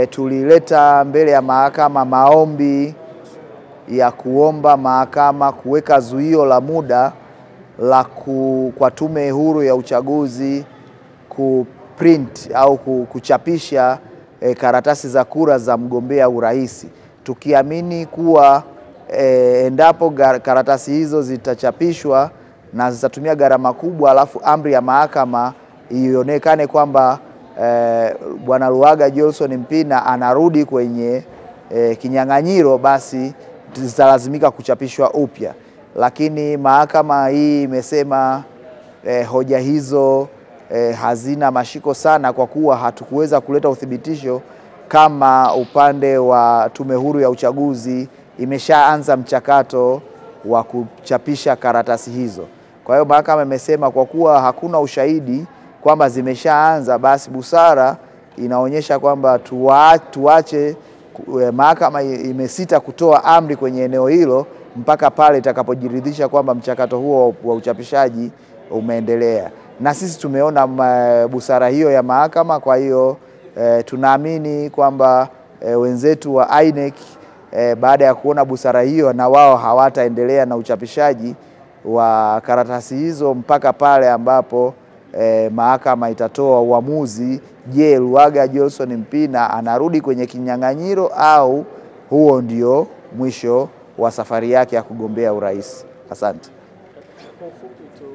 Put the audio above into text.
tulileta mbele ya mahakama maombi ya kuomba mahakama kuweka zuio la muda kwa Tume Huru ya Uchaguzi kuprint au kuchapisha karatasi za kura za mgombea urais, tukiamini kuwa endapo karatasi hizo zitachapishwa na zitatumia gharama kubwa, alafu amri ya mahakama ionekane kwamba Bwana Luhaga Johnson Mpina anarudi kwenye kinyang'anyiro, basi zitalazimika kuchapishwa upya. Lakini mahakama hii imesema hoja hizo hazina mashiko sana, kwa kuwa hatukuweza kuleta uthibitisho kama upande wa Tume Huru ya Uchaguzi imeshaanza mchakato wa kuchapisha karatasi hizo. Kwa hiyo mahakama imesema kwa kuwa hakuna ushahidi kwamba zimeshaanza, basi busara inaonyesha kwamba tuache. Mahakama imesita kutoa amri kwenye eneo hilo mpaka pale itakapojiridhisha kwamba mchakato huo wa uchapishaji umeendelea. Na sisi tumeona busara hiyo ya mahakama, kwa hiyo tunaamini kwamba wenzetu wa INEC baada ya kuona busara hiyo, na wao hawataendelea na uchapishaji wa karatasi hizo mpaka pale ambapo mahakama itatoa uamuzi, je, Luhaga Johnson Mpina anarudi kwenye kinyang'anyiro au huo ndio mwisho wa safari yake ya kugombea urais. Asante. Kwa ufupi tu